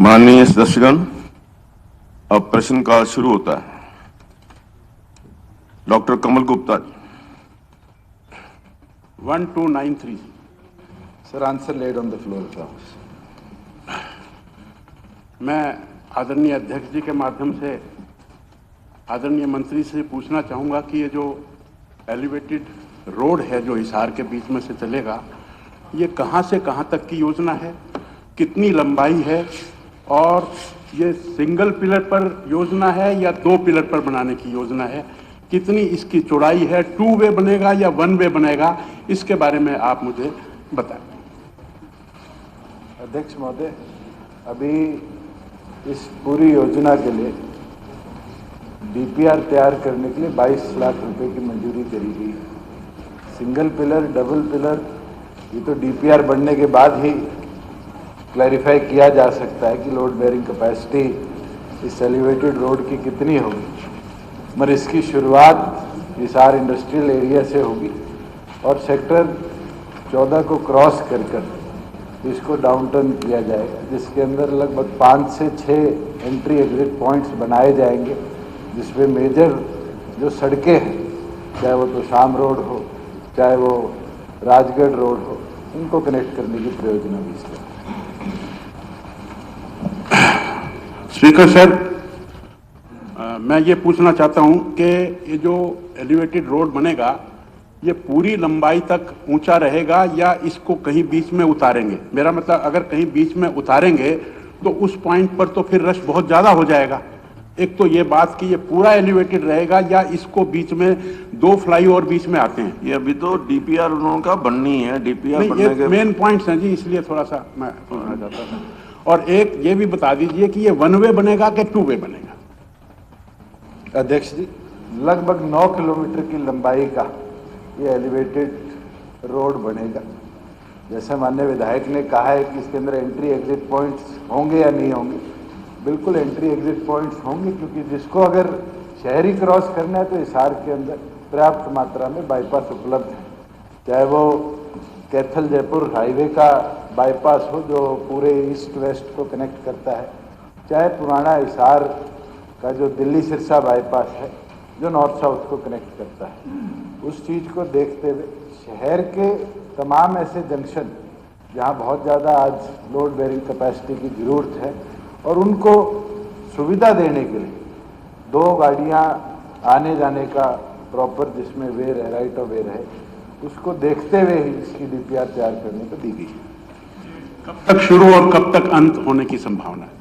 माननीय सदस्यगण, अब प्रश्नकाल शुरू होता है। Doctor Kamal Gupta. 1293। Sir, answer laid on the floor of the House. मैं आदरणीय अध्यक्ष जी के माध्यम से आदरणीय मंत्री से पूछना चाहूँगा कि ये जो एलिवेटेड रोड है जो हिसार के बीच में से चलेगा, ये कहाँ से कहाँ तक की योजना है, कितनी लंबाई है, और ये सिंगल पिलर पर योजना है या 2 पिलर पर बनाने की योजना है, कितनी इसकी चौड़ाई है, 2 वे बनेगा या 1 वे बनेगा, इसके बारे में आप मुझे बताएं। अध्यक्ष महोदय, अभी इस पूरी योजना के लिए डीपीआर तैयार करने के लिए 22 लाख रुपए की मंजूरी करी गई है। सिंगल पिलर, डबल पिलर, ये तो डीपीआर बनने के बाद ही क्लैरिफाई किया जा सकता है कि लोड बेयरिंग कैपेसिटी इस एलिवेटेड रोड की कितनी होगी, मगर इसकी शुरुआत हिसार इंडस्ट्रियल एरिया से होगी और सेक्टर 14 को क्रॉस कर इसको डाउन टर्न किया जाएगा, जिसके अंदर लगभग 5 से 6 एंट्री एग्जिट पॉइंट्स बनाए जाएंगे, जिसमें मेजर जो सड़कें हैं, चाहे वो तो शाम रोड हो, चाहे वो राजगढ़ रोड हो, इनको कनेक्ट करने की प्रयोजना भी इसमें। स्पीकर सर, मैं ये पूछना चाहता हूँ कि ये जो एलिवेटेड रोड बनेगा, ये पूरी लंबाई तक ऊंचा रहेगा या इसको कहीं बीच में उतारेंगे? मेरा मतलब, अगर कहीं बीच में उतारेंगे तो उस पॉइंट पर तो फिर रश बहुत ज़्यादा हो जाएगा। एक तो ये बात कि ये पूरा एलिवेटेड रहेगा या इसको बीच में 2 फ्लाईओवर बीच में आते हैं। ये अभी तो डीपीआर उन्होंने का बननी है, डीपीआर बनने के मेन पॉइंट्स हैं जी, इसलिए थोड़ा सा मैं पूछना चाहता था। और एक ये भी बता दीजिए कि ये 1 वे बनेगा कि 2 वे बनेगा? अध्यक्ष जी, लगभग 9 किलोमीटर की लंबाई का ये एलिवेटेड रोड बनेगा। जैसे माननीय विधायक ने कहा है कि इसके अंदर एंट्री एग्जिट पॉइंट्स होंगे या नहीं होंगे, बिल्कुल एंट्री एग्जिट पॉइंट्स होंगे, क्योंकि जिसको अगर शहरी क्रॉस करना है तो हिसार के अंदर पर्याप्त मात्रा में बाईपास उपलब्ध है, चाहे वो कैथल जयपुर हाईवे का बाईपास हो जो पूरे ईस्ट वेस्ट को कनेक्ट करता है, चाहे पुराना हिसार का जो दिल्ली सिरसा बाईपास है जो नॉर्थ साउथ को कनेक्ट करता है। उस चीज़ को देखते हुए शहर के तमाम ऐसे जंक्शन जहाँ बहुत ज़्यादा आज लोड बेयरिंग कैपेसिटी की ज़रूरत है और उनको सुविधा देने के लिए 2 गाड़ियाँ आने जाने का प्रॉपर जिसमें वे रहे, राइट ऑफ वे रहे, उसको देखते हुए ही इसकी डीपीआर तैयार करने को दी गई। कब तक शुरू और कब तक अंत होने की संभावना है?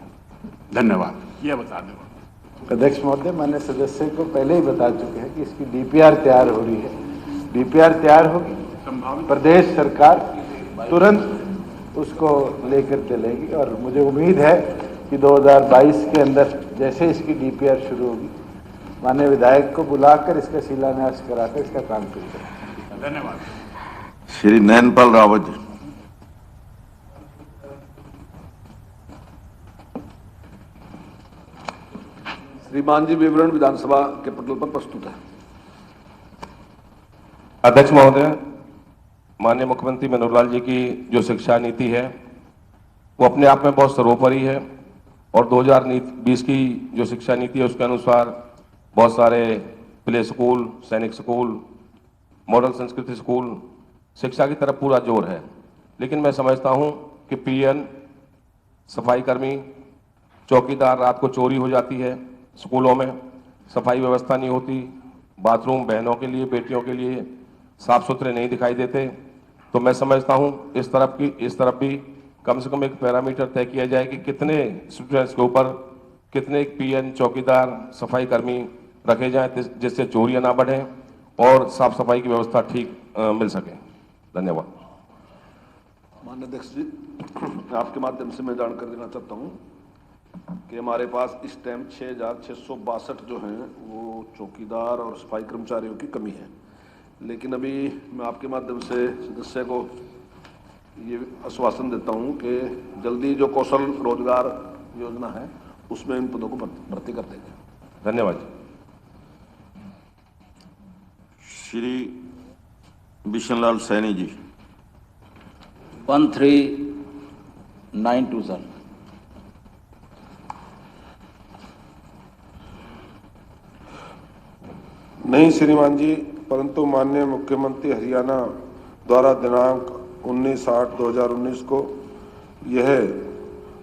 धन्यवाद, ये बता दें। अध्यक्ष महोदय, मैंने सदस्य को पहले ही बता चुके हैं कि इसकी डीपीआर तैयार हो रही है। डीपीआर तैयार होगी, प्रदेश सरकार तुरंत उसको लेकर चलेगी और मुझे उम्मीद है कि 2022 के अंदर जैसे इसकी डीपीआर शुरू होगी, माननीय विधायक को बुलाकर इसका शिलान्यास कराकर इसका काम शुरू करेंगे। धन्यवाद। श्री नैनपाल रावत जी। श्रीमान जी, विवरण विधानसभा के पटल पर प्रस्तुत है। अध्यक्ष महोदय, माननीय मुख्यमंत्री मनोहर लाल जी की जो शिक्षा नीति है वो अपने आप में बहुत सर्वोपरि है और 2020 की जो शिक्षा नीति है उसके अनुसार बहुत सारे प्ले स्कूल, सैनिक स्कूल, मॉडल संस्कृति स्कूल, शिक्षा की तरफ पूरा जोर है। लेकिन मैं समझता हूं कि पीएन, सफाई कर्मी, चौकीदार, रात को चोरी हो जाती है, स्कूलों में सफाई व्यवस्था नहीं होती, बाथरूम बहनों के लिए, बेटियों के लिए साफ सुथरे नहीं दिखाई देते, तो मैं समझता हूं इस तरफ भी कम से कम एक पैरामीटर तय किया जाए कि कितने स्टूडेंट्स के ऊपर कितने पीएन, चौकीदार, सफाई कर्मी रखे जाएं जिससे चोरियां ना बढ़ें और साफ सफाई की व्यवस्था ठीक मिल सके। धन्यवाद। माननीय अध्यक्ष जी, आपके माध्यम से मैं जानकारी देना चाहता हूं कि हमारे पास इस टाइम 6,662 जो हैं वो चौकीदार और सफाई कर्मचारियों की कमी है। लेकिन अभी मैं आपके माध्यम से सदस्य को ये आश्वासन देता हूं कि जल्दी जो कौशल रोजगार योजना है उसमें इन पदों को भर्ती कर देंगे। धन्यवाद। श्री बिशनलाल सैनी जी। 1392 सर। नहीं श्रीमान जी, परंतु माननीय मुख्यमंत्री हरियाणा द्वारा दिनांक 19/8/2019 को यह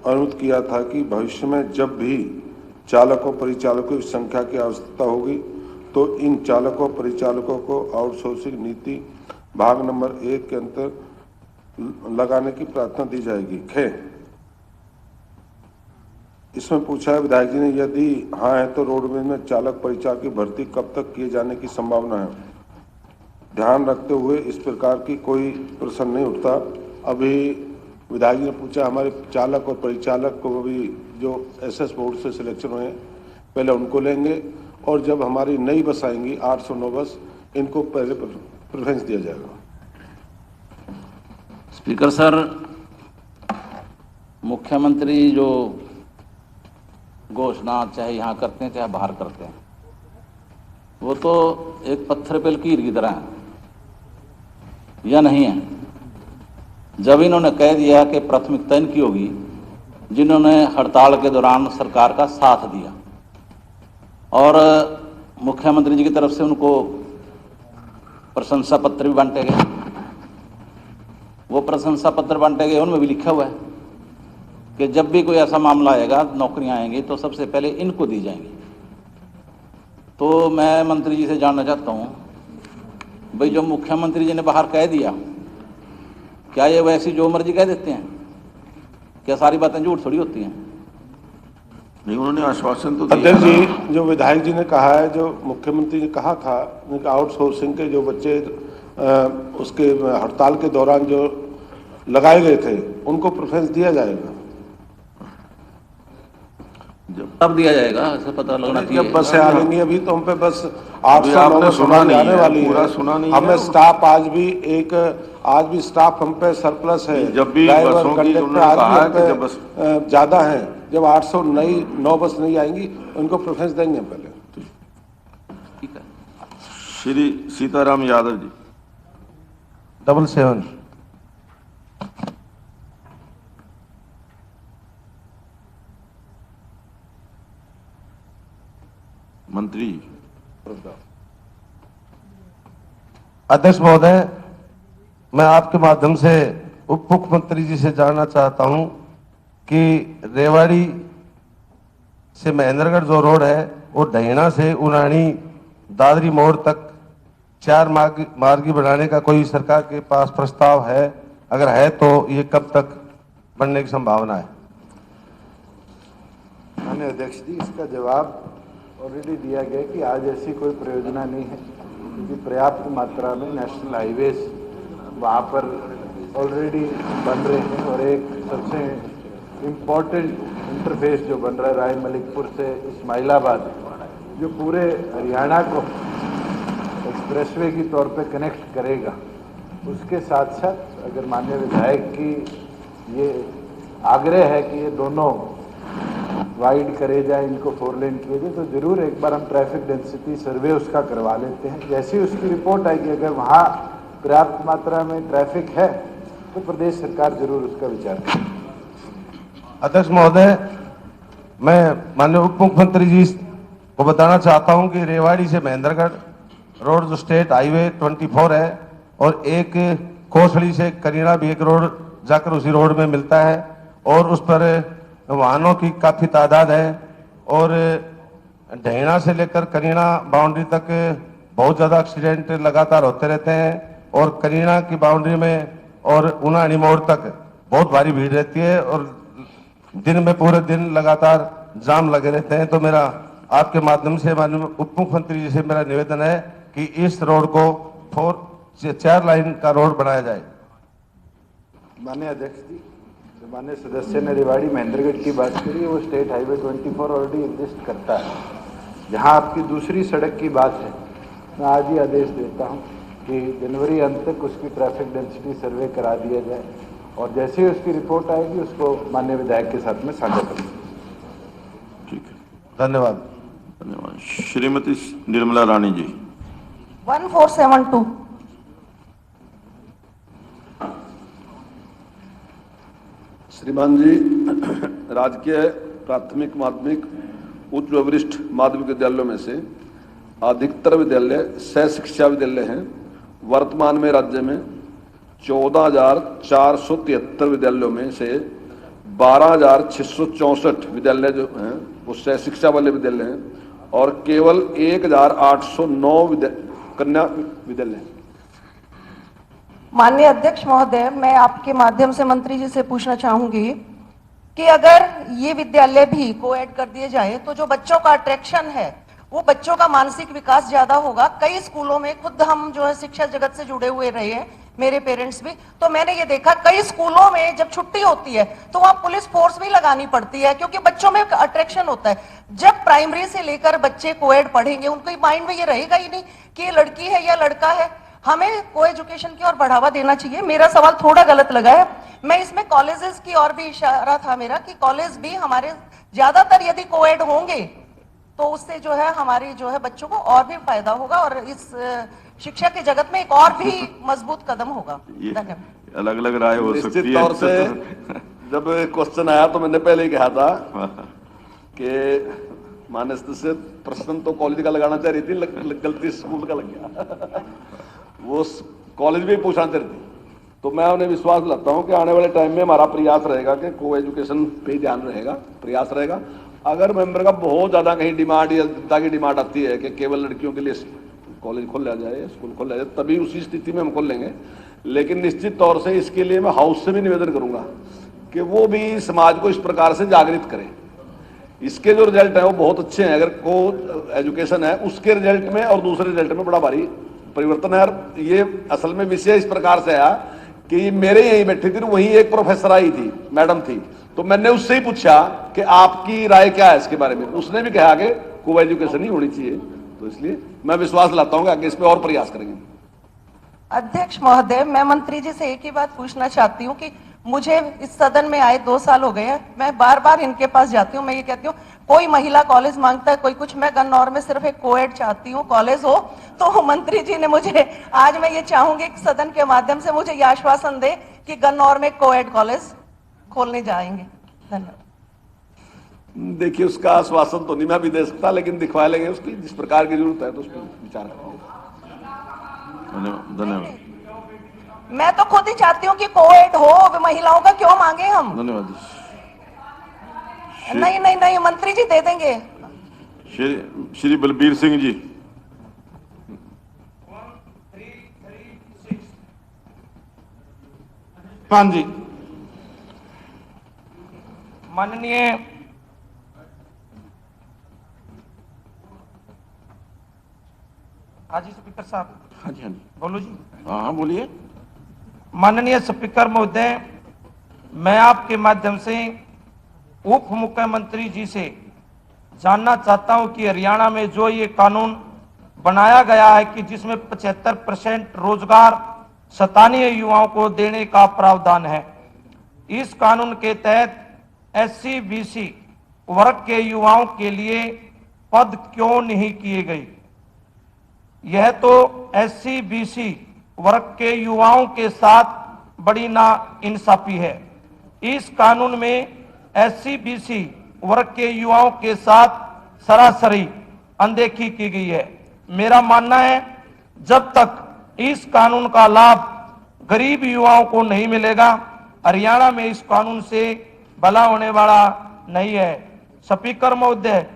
अनुरोध किया था कि भविष्य में जब भी चालकों परिचालकों की संख्या की आवश्यकता होगी तो इन चालकों परिचालकों को आउटसोर्सिंग नीति भाग नंबर 1 के अंतर लगाने की प्रार्थना दी जाएगी। इसमें पूछा है विधायक जी ने, यदि हाँ है तो रोडवेज में चालक परिचालक की भर्ती कब तक किए जाने की संभावना है? ध्यान रखते हुए इस प्रकार की कोई प्रश्न नहीं उठता। अभी विधायक जी ने पूछा, हमारे चालक और परिचालक को अभी जो एसएस बोर्ड से सिलेक्शन हुए पहले उनको लेंगे, और जब हमारी नई बस आएंगी 809 बस, इनको पहले प्रेफरेंस दिया जाएगा। स्पीकर सर, मुख्यमंत्री जो घोषणा चाहे यहाँ करते हैं चाहे बाहर करते हैं, वो तो एक पत्थर पे लकीर की तरह है या नहीं है। जब इन्होंने कह दिया कि प्राथमिकता इनकी होगी जिन्होंने हड़ताल के दौरान सरकार का साथ दिया, और मुख्यमंत्री जी की तरफ से उनको प्रशंसा पत्र भी बांटे गए, वो प्रशंसा पत्र बांटे गए, उनमें भी लिखा हुआ है कि जब भी कोई ऐसा मामला आएगा, नौकरियां आएंगी तो सबसे पहले इनको दी जाएंगी। तो मैं मंत्री जी से जानना चाहता हूं, भाई जो मुख्यमंत्री जी ने बाहर कह दिया, क्या ये वैसी जो मर्जी कह देते हैं? क्या सारी बातें झूठ थोड़ी होती हैं? नहीं, उन्होंने आश्वासन तो दिया। अध्यक्ष जी, जो विधायक जी ने कहा है, जो मुख्यमंत्री ने कहा था कि आउटसोर्सिंग के जो बच्चे उसके हड़ताल के दौरान जो लगाए गए थे उनको प्रेफरेंस दिया जाएगा। तब दिया जाएगा, ऐसा पता लगना चाहिए। जब बसें आ जाएंगी, अभी तो हम पे बस 809 आपने सुना नहीं आने है, वाली पूरा है। सुना नहीं हमें है। स्टाफ आज भी स्टाफ हम पे सरप्लस है। जब भी ड्राइवर, बसों की कंडक्टर उन्होंने आज भी कहा हम कि जब बस पे ज्यादा है। जब 809 बस नहीं आएंगी उनको प्रेफरेंस देंगे पहले। ठीक है। श्री सीताराम यादव जी। 777। मंत्री। अध्यक्ष महोदय, मैं आपके माध्यम से उप मुख्यमंत्री जी से जानना चाहता हूं कि रेवाड़ी से महेंद्रगढ़ जो रोड है वो ढहेणा से उनाणी दादरी मोड़ तक 4 मार्गी बनाने का कोई सरकार के पास प्रस्ताव है? अगर है तो ये कब तक बनने की संभावना है? माननीय अध्यक्ष जी, इसका जवाब ऑलरेडी दिया गया कि आज ऐसी कोई परियोजना नहीं है, क्योंकि पर्याप्त मात्रा में नेशनल हाईवेज वहाँ पर ऑलरेडी बन रहे हैं। और एक सबसे इम्पोर्टेंट इंटरफेस जो बन रहा है राय मलिकपुर से इस्माइलाबाद, जो पूरे हरियाणा को एक्सप्रेसवे की तौर पे कनेक्ट करेगा। उसके साथ साथ अगर माननीय विधायक की ये आग्रह है कि ये दोनों वाइड करे जाए, इनको 4 लेन किए जाए, तो जरूर एक बार हम ट्रैफिक डेंसिटी सर्वे उसका करवा लेते हैं। जैसे ही उसकी रिपोर्ट आएगी, अगर वहाँ पर्याप्त मात्रा में ट्रैफिक है तो प्रदेश सरकार जरूर उसका विचार करेगी। अध्यक्ष महोदय, मैं माननीय उप मुख्यमंत्री जी को बताना चाहता हूं कि रेवाड़ी से महेंद्रगढ़ रोड जो स्टेट हाईवे 24 है, और एक कोसड़ी से करीना भी एक रोड जाकर उसी रोड में मिलता है, और उस पर वाहनों की काफी तादाद है। और ढहेणा से लेकर करीना बाउंड्री तक बहुत ज्यादा एक्सीडेंट लगातार होते रहते हैं, और करीना की बाउंड्री में और उनाणी मोड़ तक बहुत भारी भीड़ रहती है, और दिन में पूरे दिन लगातार जाम लगे रहते हैं। तो मेरा आपके माध्यम से माननीय उप मुख्यमंत्री जी से मेरा निवेदन है कि इस रोड को 4 लाइन का रोड बनाया जाए। माननीय अध्यक्ष जी, जो माननीय सदस्य ने रेवाड़ी महेंद्रगढ़ की बात करी, वो स्टेट हाईवे 24 ऑलरेडी एग्जिस्ट करता है। जहाँ आपकी दूसरी सड़क की बात है, मैं आज ही आदेश देता हूँ कि जनवरी अंत तक उसकी ट्रैफिक डेंसिटी सर्वे करा दिया जाए, और जैसे ही उसकी रिपोर्ट आएगी उसको माननीय विधायक के साथ में साझा करेंगे। ठीक है, धन्यवाद। धन्यवाद। श्रीमती निर्मला रानी जी। 1472। श्रीमान जी, राजकीय प्राथमिक माध्यमिक उच्च व वरिष्ठ माध्यमिक विद्यालयों में से अधिकतर विद्यालय सह शिक्षा विद्यालय हैं। वर्तमान में राज्य में 14,473 विद्यालयों में से 12,664 विद्यालय जो हैं वो सह शिक्षा वाले विद्यालय हैं और केवल 1,809 कन्या विद्यालय हैं। माननीय अध्यक्ष महोदय, मैं आपके माध्यम से मंत्री जी से पूछना चाहूंगी कि अगर ये विद्यालय भी कोएड कर दिए जाए तो जो बच्चों का अट्रैक्शन है, वो बच्चों का मानसिक विकास ज्यादा होगा। कई स्कूलों में, खुद हम जो है शिक्षा जगत से जुड़े हुए रहे हैं, मेरे पेरेंट्स भी, तो मैंने ये देखा कई स्कूलों में जब छुट्टी होती है तो वहां पुलिस फोर्स भी लगानी पड़ती है, क्योंकि बच्चों में अट्रैक्शन होता है। जब प्राइमरी से लेकर बच्चे कोएड पढ़ेंगे, उनके माइंड में ये रहेगा ही नहीं कि ये लड़की है या लड़का है। हमें को एजुकेशन की ओर बढ़ावा देना चाहिए। मेरा सवाल थोड़ा गलत लगा है, मैं इसमें कॉलेजेस की ओर भी इशारा था मेरा कि कॉलेज भी हमारे ज्यादातर यदि कोएड होंगे तो उससे जो है हमारी जो है बच्चों को और भी फायदा होगा और इस शिक्षा के जगत में एक और भी मजबूत कदम होगा। धन्यवाद। अलग अलग राय हो सकती निश्चित है। तौर से जब क्वेश्चन आया तो मैंने पहले ही कहा था कि मानस से प्रश्न तो कॉलेज का लगाना चाह रही थी, गलती स्कूल का लग गया। वो कॉलेज भी पूछना चाह रही थी। तो मैं उन्हें विश्वास दिलाता हूं कि आने वाले टाइम में हमारा प्रयास रहेगा कि को एजुकेशन पे ध्यान रहेगा, प्रयास रहेगा। अगर मेंबर का बहुत ज्यादा कहीं डिमांड या जनता की डिमांड आती है कि केवल लड़कियों के लिए कॉलेज खोल लिया जाए, स्कूल खोल लिया जाए, तभी उसी स्थिति में हम खोल लेंगे। लेकिन निश्चित तौर से इसके लिए मैं हाउस से भी निवेदन करूंगा कि वो भी समाज को इस प्रकार से जागृत करें। इसके जो रिजल्ट है वो बहुत अच्छे हैं। अगर को एजुकेशन है उसके रिजल्ट में और दूसरे रिजल्ट में बड़ा भारी परिवर्तन है। और ये असल में विषय इस प्रकार से आया कि मेरे यहीं बैठी थी, वहीं एक प्रोफेसर आई थी, मैडम थी, तो मैंने उससे ही पूछा कि आपकी राय क्या है इसके बारे में। उसने भी कहा कि को एजुकेशन ही होनी चाहिए। तो इसलिए मैं विश्वास दिलाता हूं कि आगे इस पे और प्रयास करेंगे। अध्यक्ष महोदय, मैं मंत्री जी से एक ही बात पूछना चाहती हूँ कि मुझे इस सदन में आए 2 साल हो गए हैं, मैं बार बार इनके पास जाती हूँ, मैं ये कहती हूँ कोई महिला कॉलेज मांगता है, कोई कुछ, मैं गन्नौर में सिर्फ एक कोएड चाहती हूँ कॉलेज हो। तो मंत्री जी ने मुझे, आज मैं ये चाहूंगी कि सदन के माध्यम से मुझे ये आश्वासन दे कि गन्नौर में कोएड कॉलेज खोलने जाएंगे। धन्यवाद। देखिए, उसका आश्वासन तो नहीं मैं भी दे सकता, लेकिन दिखवा लेंगे उसकी जिस प्रकार की जरूरत है तो उस पर विचार करेंगे। धन्यवाद। मैं तो खुद ही चाहती हूँ कि कोएड हो, महिलाओं का क्यों मांगे हम। धन्यवाद। नहीं नहीं नहीं, मंत्री जी दे देंगे। श्री बलबीर सिंह जी। हाँ जी, माननीय हाजी स्पीकर साहब। हाँ जी, हाँ जी, बोलो जी। हाँ बोलिए। माननीय स्पीकर महोदय, मैं आपके माध्यम से उप मुख्यमंत्री जी से जानना चाहता हूं कि हरियाणा में जो ये कानून बनाया गया है कि जिसमें 75% रोजगार स्थानीय युवाओं को देने का प्रावधान है, इस कानून के तहत SC BC वर्ग के युवाओं के लिए पद क्यों नहीं किए गए? यह तो SC BC वर्ग के युवाओं के साथ बड़ी नाइंसाफी है। इस कानून में SC BC वर्ग के युवाओं के साथ सरासरी अनदेखी की गई है। मेरा मानना है जब तक इस कानून का लाभ गरीब युवाओं को नहीं मिलेगा, हरियाणा में इस कानून से भला होने वाला नहीं है। स्पीकर महोदय,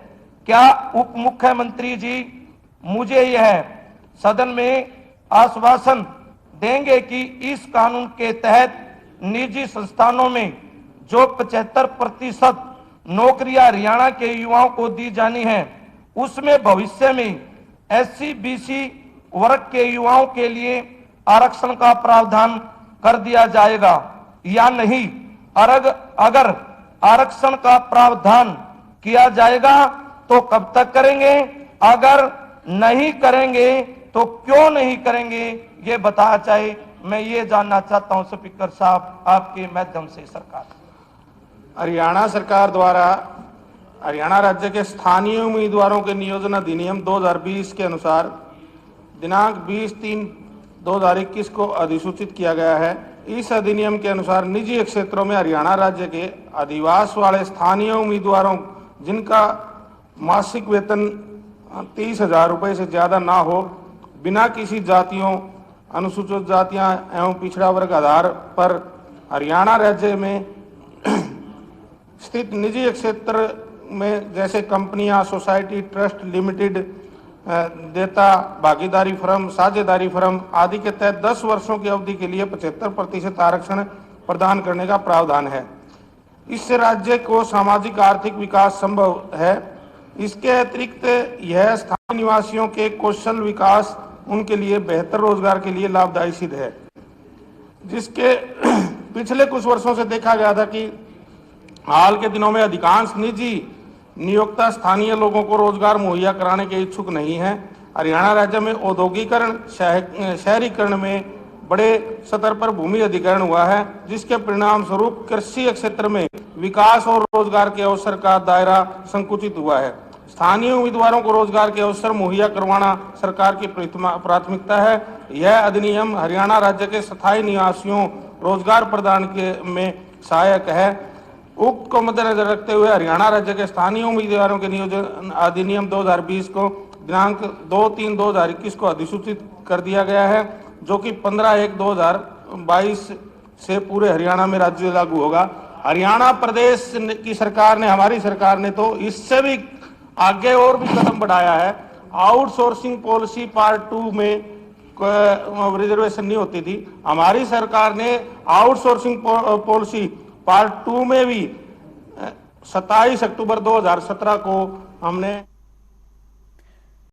क्या उप मुख्यमंत्री जी मुझे यह सदन में आश्वासन देंगे कि इस कानून के तहत निजी संस्थानों में जो 75% नौकरियां हरियाणा के युवाओं को दी जानी है, उसमें भविष्य में SC BC वर्ग के युवाओं के लिए आरक्षण का प्रावधान कर दिया जाएगा या नहीं? अगर आरक्षण का प्रावधान किया जाएगा तो कब तक करेंगे? अगर नहीं करेंगे तो क्यों नहीं करेंगे, ये बताया जाए। मैं ये जानना चाहता हूं स्पीकर साहब आपके माध्यम से। सरकार, हरियाणा सरकार द्वारा हरियाणा राज्य के स्थानीय उम्मीदवारों के नियोजन अधिनियम 2020 के अनुसार दिनांक 20/3/2021 को अधिसूचित किया गया है। इस अधिनियम के अनुसार निजी क्षेत्रों में हरियाणा राज्य के अधिवास वाले स्थानीय उम्मीदवारों जिनका मासिक वेतन 30,000 रुपये से ज्यादा ना हो, बिना किसी जातियों, अनुसूचित जातियां एवं पिछड़ा वर्ग आधार पर हरियाणा राज्य में स्थित निजी क्षेत्र में जैसे कंपनियां, सोसाइटी, ट्रस्ट, लिमिटेड, देता भागीदारी फर्म, साझेदारी फर्म आदि के तहत 10 वर्षों की अवधि के लिए 75% आरक्षण प्रदान करने का प्रावधान है। इससे राज्य को सामाजिक आर्थिक विकास संभव है। इसके अतिरिक्त यह स्थानीय निवासियों के कौशल विकास, उनके लिए बेहतर रोजगार के लिए लाभदायी सिद्ध है। जिसके पिछले कुछ वर्षों से देखा गया था कि हाल के दिनों में अधिकांश निजी नियोक्ता स्थानीय लोगों को रोजगार मुहैया कराने के इच्छुक नहीं है। हरियाणा राज्य में औद्योगिकरण, शहरीकरण में बड़े स्तर पर भूमि अधिग्रहण हुआ है, जिसके परिणाम स्वरूप कृषि क्षेत्र में विकास और रोजगार के अवसर का दायरा संकुचित हुआ है। स्थानीय उम्मीदवारों को रोजगार के अवसर मुहैया करवाना सरकार की प्राथमिकता है। यह अधिनियम हरियाणा राज्य के स्थायी निवासियों रोजगार प्रदान के में सहायक है। उक्त को मद्देनजर रखते हुए हरियाणा राज्य के स्थानीय उम्मीदवारों के नियोजन अधिनियम 2020 को दिनांक 2/3/2021 को अधिसूचित कर दिया गया है, जो कि 15/1/2022 से पूरे हरियाणा में राज्य लागू होगा। हरियाणा प्रदेश की सरकार ने, हमारी सरकार ने तो इससे भी आगे और भी कदम बढ़ाया है। आउटसोर्सिंग पॉलिसी पार्ट 2 में रिजर्वेशन नहीं होती थी, हमारी सरकार ने आउटसोर्सिंग पॉलिसी पार्ट 2 में भी 27 अक्टूबर 2017 को हमने